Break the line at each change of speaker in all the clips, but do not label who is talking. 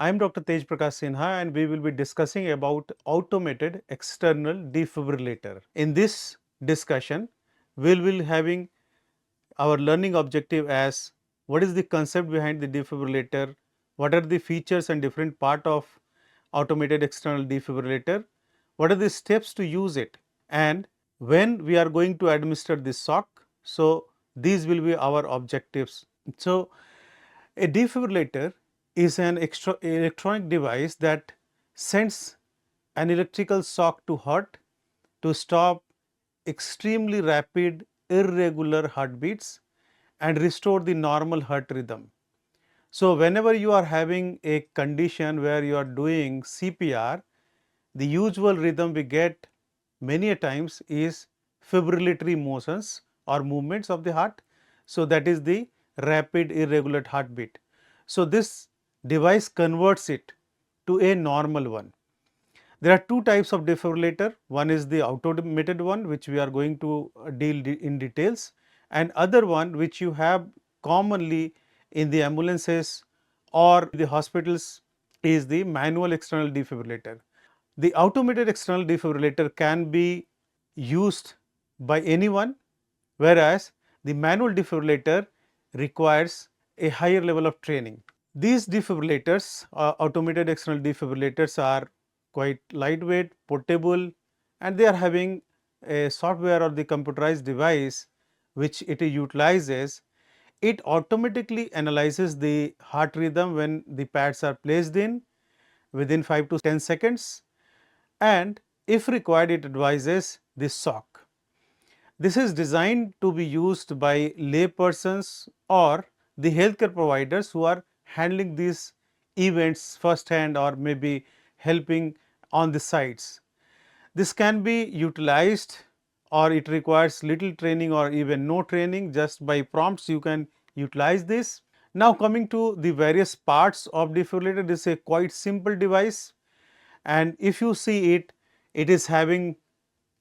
I am Dr. Tej Prakash Sinha and we will be discussing about automated external defibrillator. In this discussion, we will be having our learning objective as what is the concept behind the defibrillator, what are the features and different part of automated external defibrillator, what are the steps to use it, and when we are going to administer this shock. So, these will be our objectives. So, a defibrillator is an electronic device that sends an electrical shock to heart to stop extremely rapid irregular heartbeats and restore the normal heart rhythm. So, whenever you are having a condition where you are doing CPR, the usual rhythm we get many a times is fibrillatory motions or movements of the heart. So, that is the rapid irregular heartbeat. So, this device converts it to a normal one. There are two types of defibrillator. One is the automated one, which we are going to deal in details, and other one which you have commonly in the ambulances or the hospitals is the manual external defibrillator. The automated external defibrillator can be used by anyone, whereas the manual defibrillator requires a higher level of training. These defibrillators, automated external defibrillators, are quite lightweight, portable, and they are having a software or the computerized device which it utilizes. It automatically analyzes the heart rhythm when the pads are placed in within 5 to 10 seconds, and if required it advises the shock. This is designed to be used by lay persons or the healthcare providers who are handling these events first hand or maybe helping on the sides. This can be utilized or it requires little training or even no training, just by prompts you can utilize this. Now, coming to the various parts of defibrillator, this is a quite simple device, and if you see it, it is having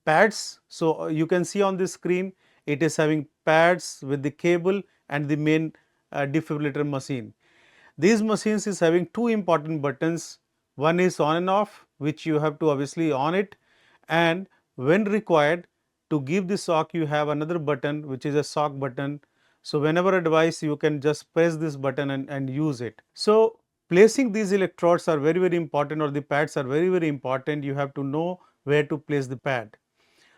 pads. So, you can see on the screen it is having pads with the cable and the main defibrillator machine. These machines is having two important buttons. One is on and off, which you have to obviously on it, and when required to give the shock you have another button which is a shock button. So, whenever advised you can just press this button and use it. So, placing these electrodes are very important, or the pads are very important. You have to know where to place the pad.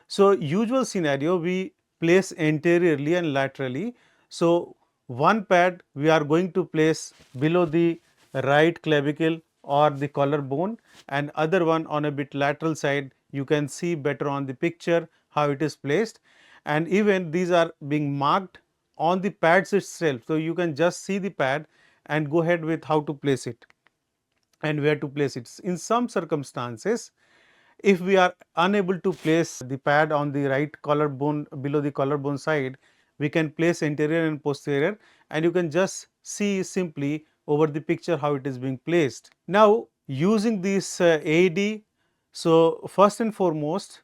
So, usual scenario we place anteriorly and laterally. So, one pad we are going to place below the right clavicle or the collarbone, and other one on a bit lateral side. You can see better on the picture how it is placed, and even these are being marked on the pads itself. So, you can just see the pad and go ahead with how to place it and where to place it. In some circumstances, if we are unable to place the pad on the right collarbone below the collarbone side, we can place anterior and posterior, and you can just see simply over the picture how it is being placed. Now, using this AED, so first and foremost,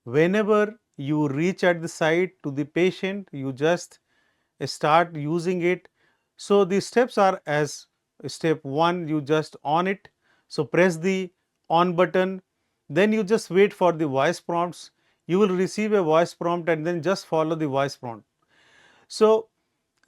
whenever you reach at the site to the patient, you just start using it. So, the steps are as step 1, you just on it. So, press the on button, then you just wait for the voice prompts. You will receive a voice prompt and then just follow the voice prompt. So,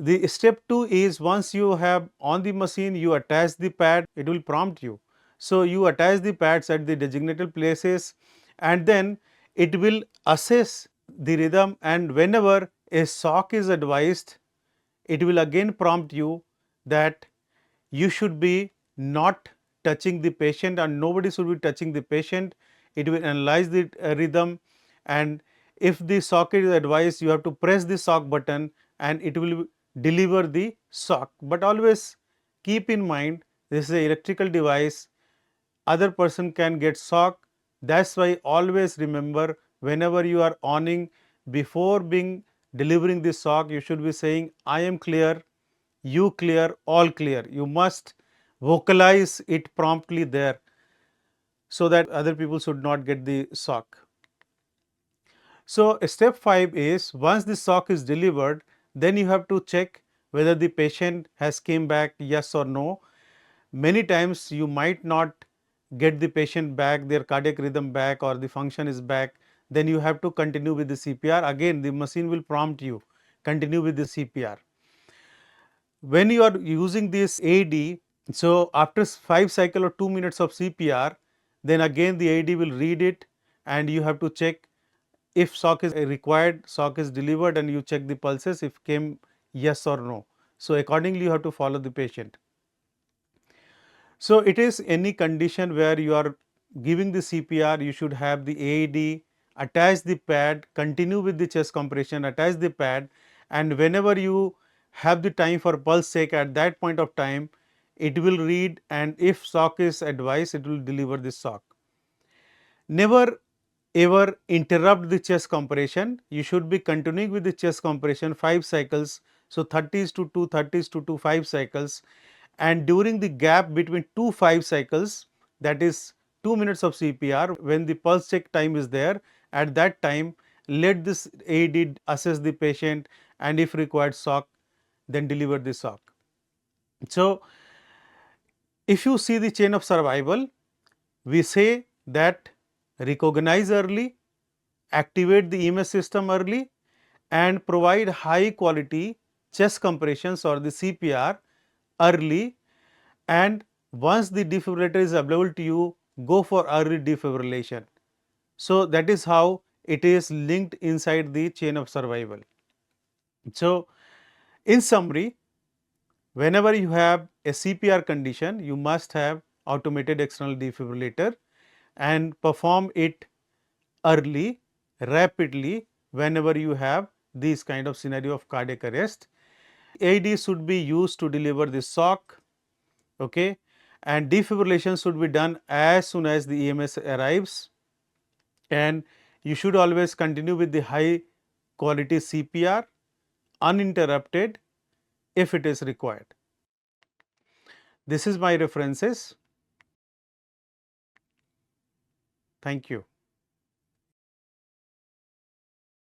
the step 2 is once you have on the machine, you attach the pad, it will prompt you. So, you attach the pads at the designated places, and then it will assess the rhythm, and whenever a shock is advised, it will again prompt you that you should be not touching the patient and nobody should be touching the patient. It will analyze the rhythm, and if the shock is advised, you have to press the shock button and it will deliver the shock. But always keep in mind, this is an electrical device, other person can get shock. That is why always remember, whenever you are owning, before being delivering the shock, you should be saying I am clear, you clear, all clear. You must vocalize it promptly there, so that other people should not get the shock. So, step 5 is once the shock is delivered, then you have to check whether the patient has came back yes or no. Many times you might not get the patient back, their cardiac rhythm back, or the function is back, then you have to continue with the CPR. Again, the machine will prompt you, continue with the CPR. When you are using this AED, so after 5 cycle or 2 minutes of CPR, then again the AED will read it and you have to check if shock is required, shock is delivered, and you check the pulses if came yes or no. So accordingly you have to follow the patient. So it is any condition where you are giving the CPR, you should have the AED, attach the pad, continue with the chest compression, attach the pad, and whenever you have the time for pulse check, at that point of time it will read, and if shock is advised, it will deliver the shock. Never ever interrupt the chest compression. You should be continuing with the chest compression 5 cycles. So 30s to 2, 30s to 2, 5 cycles, and during the gap between 2 5 cycles, that is 2 minutes of CPR, when the pulse check time is there, at that time let this AED assess the patient, and if required shock, then deliver the shock. So if you see the chain of survival, we say that recognize early, activate the EMS system early, and provide high quality chest compressions or the CPR early, and once the defibrillator is available to you, go for early defibrillation. So that is how it is linked inside the chain of survival. So in summary, whenever you have a CPR condition, you must have automated external defibrillator and perform it early, rapidly whenever you have this kind of scenario of cardiac arrest. AED should be used to deliver the shock, okay, and defibrillation should be done as soon as the EMS arrives, and you should always continue with the high quality CPR uninterrupted if it is required. This is my references. Thank you.